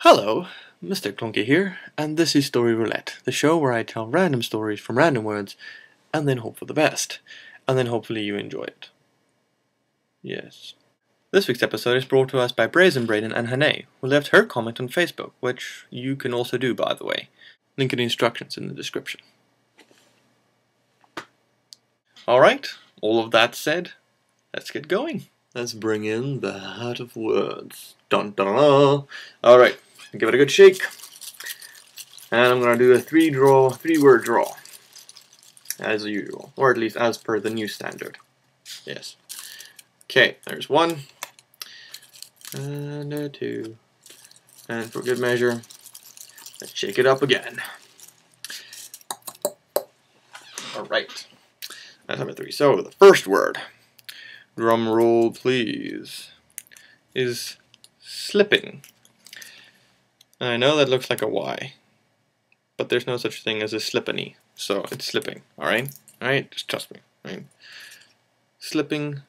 Hello, Mr. Clunky here, and this is Story Roulette, the show where I tell random stories from random words, and then hope for the best, and then hopefully you enjoy it. Yes. This week's episode is brought to us by Brazen Braden and Hane, who left her comment on Facebook, which you can also do, by the way. Link in the instructions in the description. Alright, all of that said, let's get going. Let's bring in the hat of words. Dun dun dun! Alright, give it a good shake. And I'm gonna do a three-word draw. As usual, or at least as per the new standard. Yes. Okay, there's one. And a two. And for good measure, let's shake it up again. Alright. That's number three. So, the first word, drum roll please, is slipping. I know that looks like a Y, but there's no such thing as a slippany, so it's slipping, alright? Alright, just trust me, right? Slipping,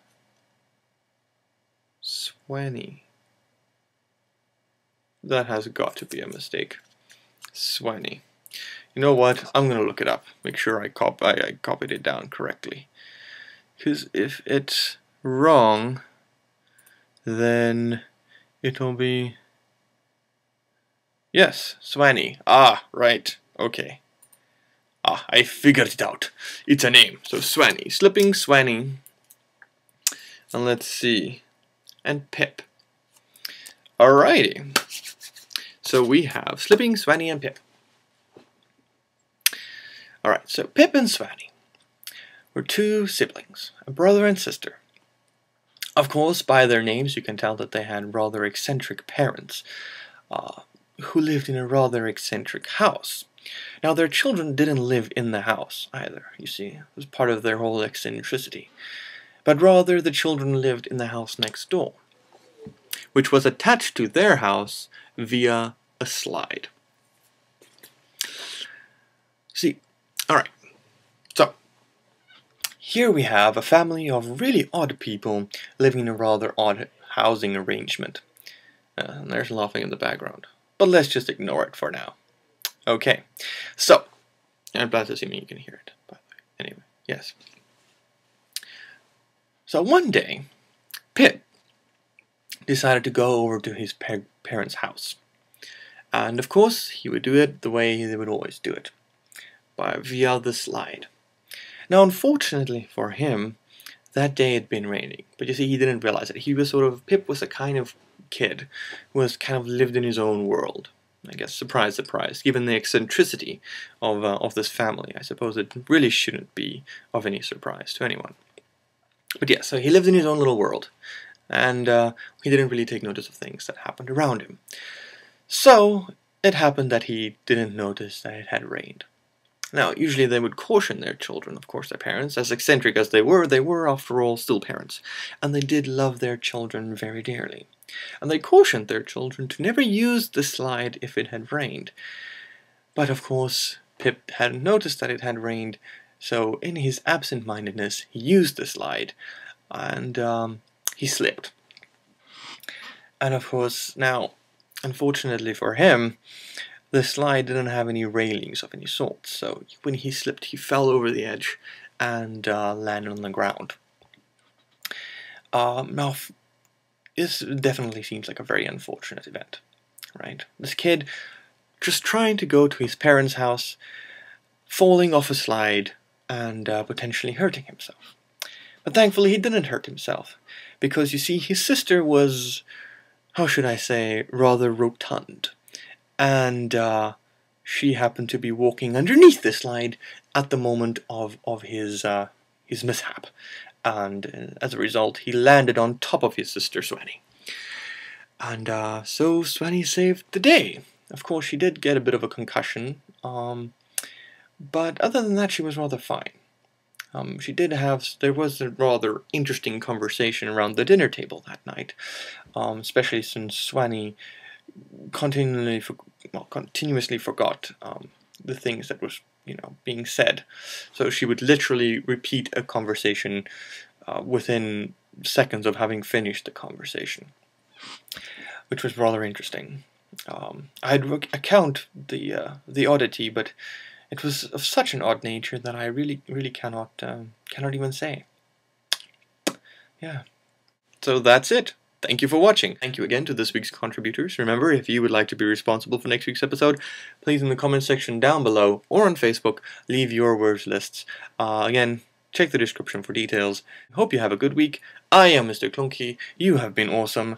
swanny. That has got to be a mistake. Swanny. You know what? I'm gonna look it up. Make sure I copied it down correctly. Because if it's wrong, then it'll be... Yes, swanny. Ah, right. Okay. Ah, I figured it out. It's a name. So swanny. Slipping, swanny. And let's see. And Pip. Alrighty. So we have slipping, swanny, and Pip. Alright, so Pip and Swanny were two siblings, a brother and sister. Of course, by their names you can tell that they had rather eccentric parents, who lived in a rather eccentric house. Now, their children didn't live in the house either, you see. It was part of their whole eccentricity. But rather, the children lived in the house next door, which was attached to their house via a slide. See, alright, so here we have a family of really odd people living in a rather odd housing arrangement. And there's laughing in the background, but let's just ignore it for now. Okay, so, I'm glad assuming you can hear it, by the way. Anyway, yes. So one day, Pip decided to go over to his parents' house. And of course, he would do it the way they would always do it. Via the slide. Now, unfortunately for him, that day had been raining. But you see, he didn't realize it. Pip was a kind of kid who was kind of lived in his own world. I guess, surprise, surprise. Given the eccentricity of this family, I suppose it really shouldn't be of any surprise to anyone. But yeah, so he lived in his own little world. And he didn't really take notice of things that happened around him. So, it happened that he didn't notice that it had rained. Now, usually they would caution their children, of course, their parents, as eccentric as they were after all still parents, and they did love their children very dearly. And they cautioned their children to never use the slide if it had rained. But of course, Pip hadn't noticed that it had rained, so in his absent-mindedness, he used the slide, and he slipped. And of course, now, unfortunately for him, the slide didn't have any railings of any sort, so when he slipped, he fell over the edge and landed on the ground. Now, this definitely seems like a very unfortunate event, right? This kid just trying to go to his parents' house, falling off a slide and potentially hurting himself. But thankfully, he didn't hurt himself, because you see, his sister was, how should I say, rather rotund. And she happened to be walking underneath the slide at the moment of his mishap. And as a result, he landed on top of his sister, Swanny. And so Swanny saved the day. Of course, she did get a bit of a concussion, but other than that, she was rather fine. There was a rather interesting conversation around the dinner table that night, especially since Swanny continuously forgot the things that was being said. So she would literally repeat a conversation within seconds of having finished the conversation, which was rather interesting. I'd account the oddity, but it was of such an odd nature that I really cannot even say. Yeah. So that's it. Thank you for watching. Thank you again to this week's contributors. Remember, if you would like to be responsible for next week's episode, please in the comment section down below or on Facebook, leave your words lists. Again, check the description for details. Hope you have a good week. I am Mr. Clunky. You have been awesome.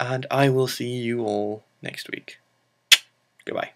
And I will see you all next week. Goodbye.